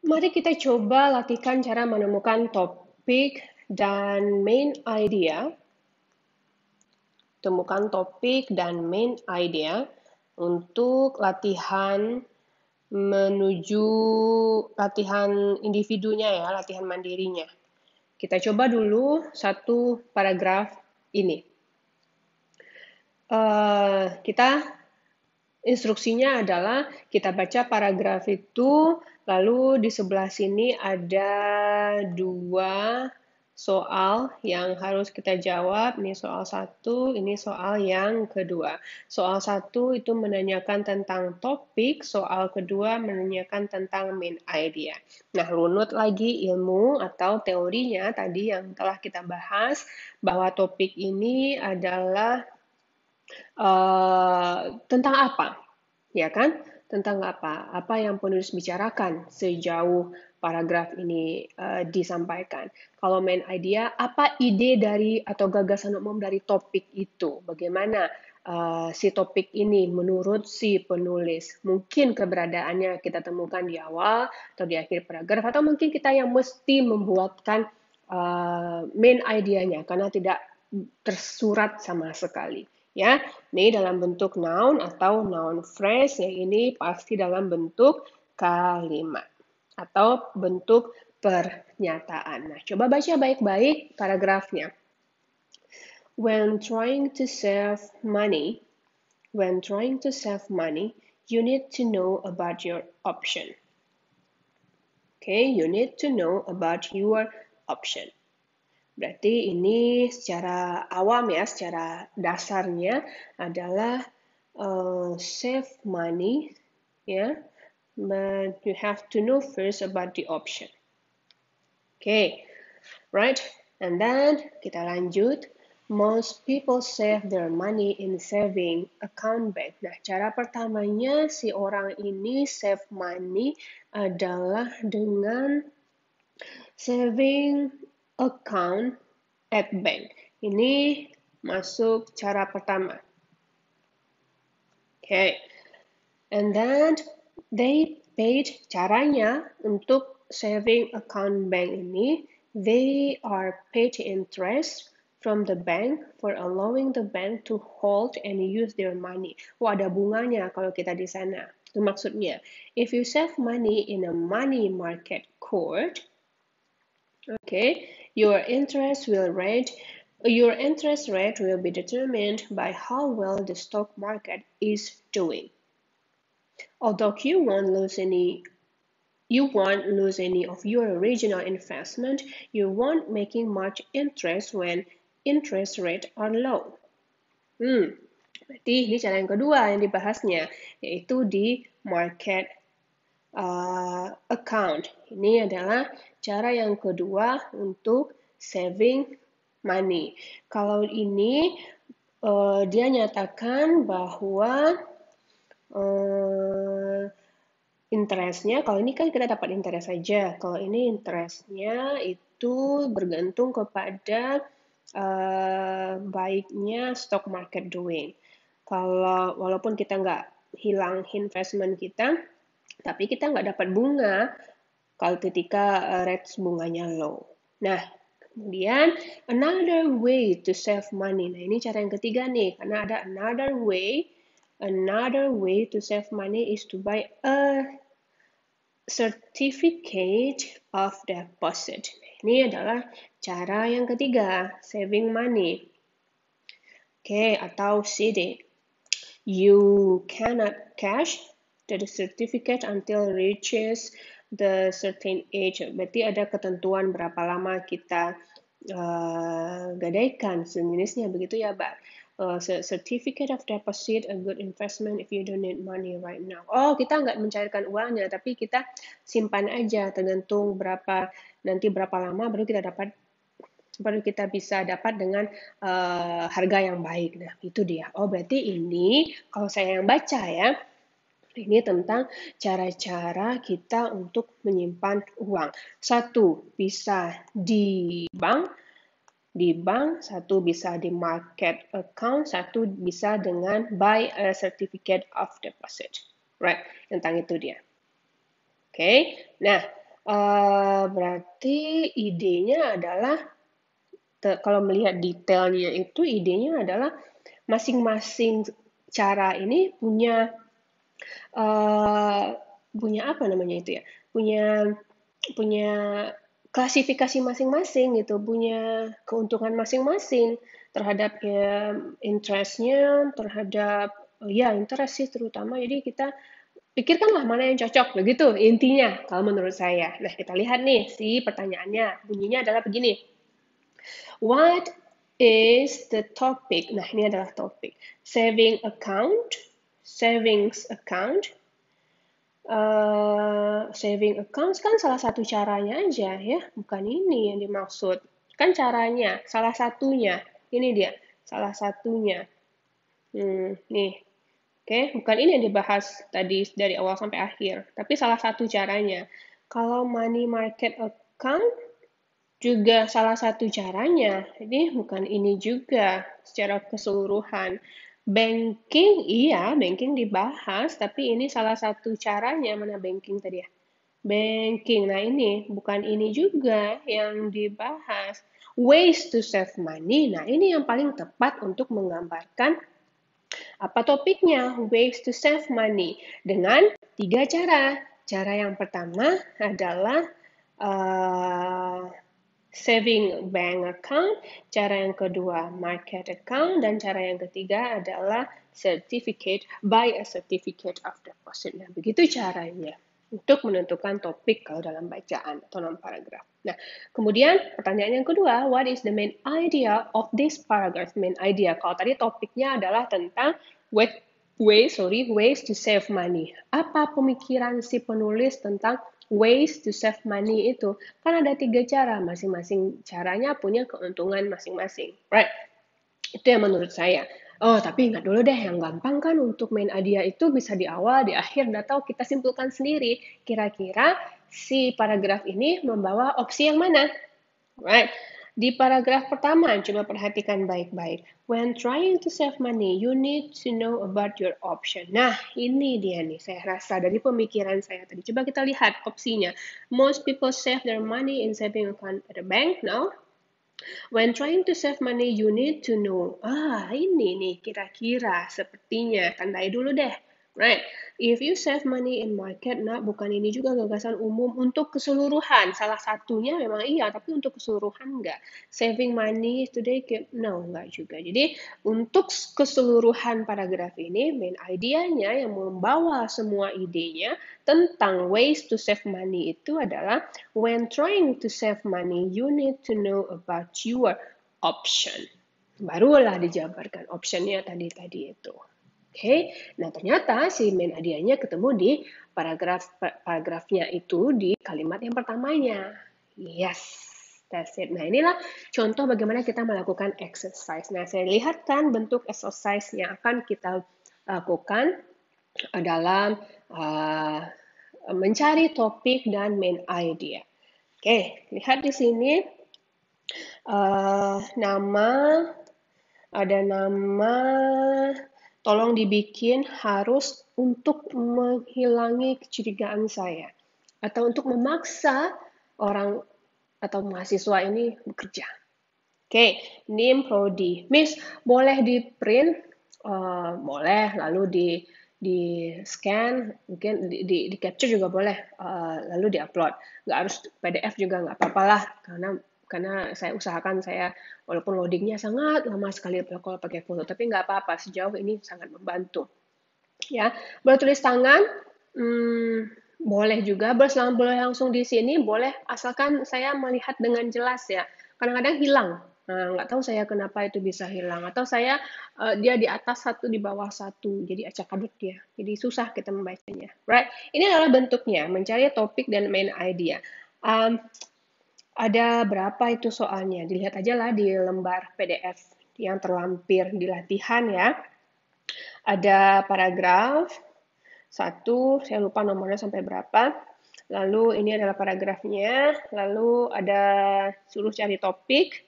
Mari kita coba latihkan cara menemukan topik dan main idea. Temukan topik dan main idea untuk latihan menuju latihan individunya ya, latihan mandirinya. Kita coba dulu satu paragraf ini. Kita instruksinya adalah kita baca paragraf itu, lalu di sebelah sini ada 2 soal yang harus kita jawab. Ini soal 1, ini soal yang kedua. Soal 1 itu menanyakan tentang topik, soal kedua menanyakan tentang main idea. Nah, runut lagi ilmu atau teorinya tadi yang telah kita bahas, bahwa topik ini adalah tentang apa? Ya kan? Tentang apa? Apa yang penulis bicarakan sejauh paragraf ini disampaikan. Kalau main idea, apa ide dari atau gagasan umum dari topik itu? Bagaimana si topik ini menurut si penulis? Mungkin keberadaannya kita temukan di awal atau di akhir paragraf, atau mungkin kita yang mesti membuatkan main idenya karena tidak tersurat sama sekali. Ya, ini dalam bentuk noun atau noun phrase, yang ini pasti dalam bentuk kalimat atau bentuk pernyataan. Nah, coba baca baik-baik paragrafnya. When trying to save money, you need to know about your option. Okay, you need to know about your option. Berarti ini secara awam ya, secara dasarnya adalah save money, ya. But you have to know first about the option. Okay, right? And then kita lanjut. Most people save their money in saving account bank. Nah, cara pertamanya si orang ini save money adalah dengan saving account at bank. Ini masuk cara pertama. Okay. And then they paid, caranya untuk saving account bank ini, they are paid interest from the bank for allowing the bank to hold and use their money. Wah, ada bunganya kalau kita di sana. Itu maksudnya. If you save money in a money market court, okay, your interest rate will be determined by how well the stock market is doing. Although you won't lose any of your original investment, you won't making much interest when interest rates are low. Berarti ini cara yang kedua yang dibahasnya, yaitu di market account. Ini adalah cara yang kedua untuk saving money. Kalau ini dia nyatakan bahwa interestnya, kalau ini kan kita dapat interest saja. Kalau ini interestnya itu bergantung kepada baiknya stock market doing. Kalau walaupun kita nggak hilang investment kita, tapi kita nggak dapat bunga kalau ketika rates bunganya low. Nah, kemudian another way to save money. Nah, ini cara yang ketiga nih, karena ada another way. Another way to save money is to buy a certificate of deposit. Ini adalah cara yang ketiga, saving money. Oke, atau CD. You cannot cash the certificate until reaches the certain age. Berarti ada ketentuan berapa lama kita gadaikan sejenisnya, begitu ya, Mbak. Certificate of deposit, a good investment if you don't need money right now. Oh, kita nggak mencairkan uangnya, tapi kita simpan aja, tergantung nanti berapa lama baru kita bisa dapat dengan harga yang baik. Nah, itu dia. Oh, berarti ini kalau saya yang baca ya, ini tentang cara-cara kita untuk menyimpan uang. Satu, bisa di bank, satu bisa di market account, satu bisa dengan buy a certificate of deposit. Right, tentang itu dia. Oke, nah Berarti idenya adalah, kalau melihat detailnya itu, idenya adalah masing-masing cara ini punya punya apa namanya itu ya? Punya punya klasifikasi masing-masing gitu, punya keuntungan masing-masing terhadap ya, interest-nya, terhadap ya interest sih terutama. Jadi kita pikirkanlah mana yang cocok, begitu intinya kalau menurut saya. Nah, kita lihat nih si pertanyaannya. Bunyinya adalah begini. What is the topic? Nah, ini adalah topik. Savings account. Saving account kan salah satu caranya aja ya, bukan ini yang dimaksud. Kan caranya, salah satunya. Ini dia, salah satunya. Nih, oke, bukan ini yang dibahas tadi dari awal sampai akhir, tapi salah satu caranya. Kalau money market account juga salah satu caranya. Jadi bukan ini juga secara keseluruhan. Banking, iya, banking dibahas, tapi ini salah satu caranya. Mana banking tadi ya? Banking. Nah, ini bukan ini juga yang dibahas. Ways to save money. Nah, ini yang paling tepat untuk menggambarkan apa topiknya? Ways to save money. Dengan 3 cara. Cara yang pertama adalah uh, saving bank account, cara yang kedua market account, dan cara yang ketiga adalah buy a certificate of deposit. Nah, begitu caranya untuk menentukan topik kalau dalam bacaan atau dalam paragraf. Nah, kemudian pertanyaan yang kedua, what is the main idea of this paragraph? Main idea, kalau tadi topiknya adalah tentang ways to save money. Apa pemikiran si penulis tentang ways to save money itu? Kan ada 3 cara, masing-masing caranya punya keuntungan masing-masing, right? Itu yang menurut saya. Oh, tapi ingat dulu deh, yang gampang kan untuk main idea itu bisa di awal, di akhir, atau kita simpulkan sendiri. Kira-kira si paragraf ini membawa opsi yang mana? Right. Di paragraf pertama, coba perhatikan baik-baik. When trying to save money, you need to know about your option. Nah, ini dia nih, saya rasa dari pemikiran saya tadi. Coba kita lihat opsinya. Most people save their money in saving account at a bank. No, when trying to save money, you need to know. Ini nih kira-kira sepertinya. Tandai dulu deh. Right. If you save money in market, nah bukan ini juga gagasan umum untuk keseluruhan. Salah satunya memang iya, tapi untuk keseluruhan enggak. Saving money today, no, enggak juga. Jadi untuk keseluruhan paragraf ini, main idenya yang membawa semua idenya tentang ways to save money itu adalah when trying to save money, you need to know about your option. Barulah dijabarkan optionnya tadi itu. Oke, nah ternyata si main idenya ketemu di paragrafnya itu di kalimat yang pertamanya. Yes, that's it. Nah inilah contoh bagaimana kita melakukan exercise. Nah saya lihatkan bentuk exercise yang akan kita lakukan dalam mencari topik dan main idea. Oke, lihat di sini ada nama, tolong dibikin harus untuk menghilangi kecurigaan saya atau untuk memaksa orang atau mahasiswa ini bekerja. Oke, NIM Prodi. Miss, boleh di print? Boleh, lalu di scan, mungkin di capture juga boleh, lalu di upload. Nggak harus PDF juga nggak apa-apa lah, karena saya usahakan saya walaupun loadingnya sangat lama sekali kalau pakai foto, tapi nggak apa-apa, sejauh ini sangat membantu. Ya, boleh tulis tangan, boleh juga, boleh langsung di sini, boleh asalkan saya melihat dengan jelas ya. Kadang-kadang hilang. Nah, nggak tahu saya kenapa itu bisa hilang. Atau saya dia di atas satu, di bawah satu. Jadi acak adut dia. Jadi susah kita membacanya. Right? Ini adalah bentuknya, mencari topik dan main idea. Ada berapa itu soalnya? Dilihat aja lah di lembar PDF yang terlampir di latihan ya. Ada paragraf, satu, saya lupa nomornya sampai berapa. Lalu ini adalah paragrafnya, lalu ada suruh cari topik,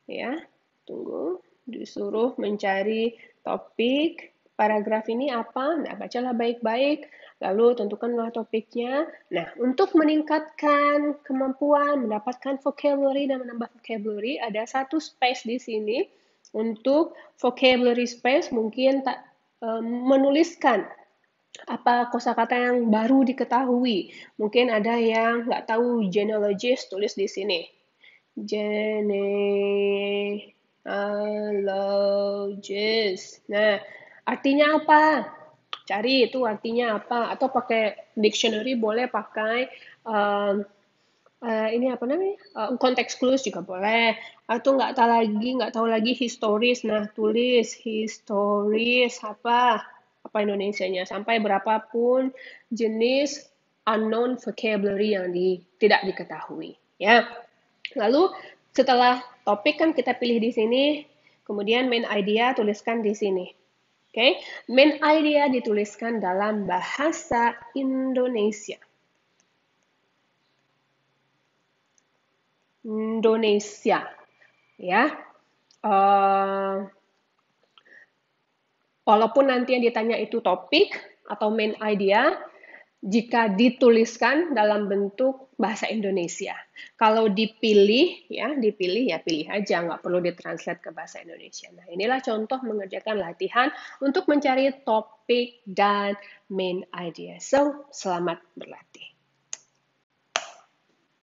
ya, tunggu, disuruh mencari topik, paragraf ini apa? Nah, bacalah baik-baik, lalu tentukanlah topiknya. Nah, untuk meningkatkan kemampuan, mendapatkan vocabulary dan menambah vocabulary, ada satu space di sini untuk vocabulary space mungkin tak menuliskan apa kosakata yang baru diketahui. Mungkin ada yang nggak tahu genealogist, tulis di sini. Genealogist. Nah, artinya apa? Cari itu artinya apa? Atau pakai dictionary boleh pakai um, ini apa namanya? Konteks clues juga boleh. Atau nggak tahu lagi historis. Nah, tulis historis apa Indonesianya sampai berapapun jenis unknown vocabulary yang tidak diketahui. Ya. Lalu setelah topik kan kita pilih di sini, kemudian main idea tuliskan di sini. Oke, okay? Main idea dituliskan dalam bahasa Indonesia. Indonesia, ya. Walaupun nanti yang ditanya itu topik atau main idea, jika dituliskan dalam bentuk bahasa Indonesia. Kalau dipilih ya pilih aja, nggak perlu ditranslate ke bahasa Indonesia. Nah, inilah contoh mengerjakan latihan untuk mencari topik dan main idea. So, selamat berlatih.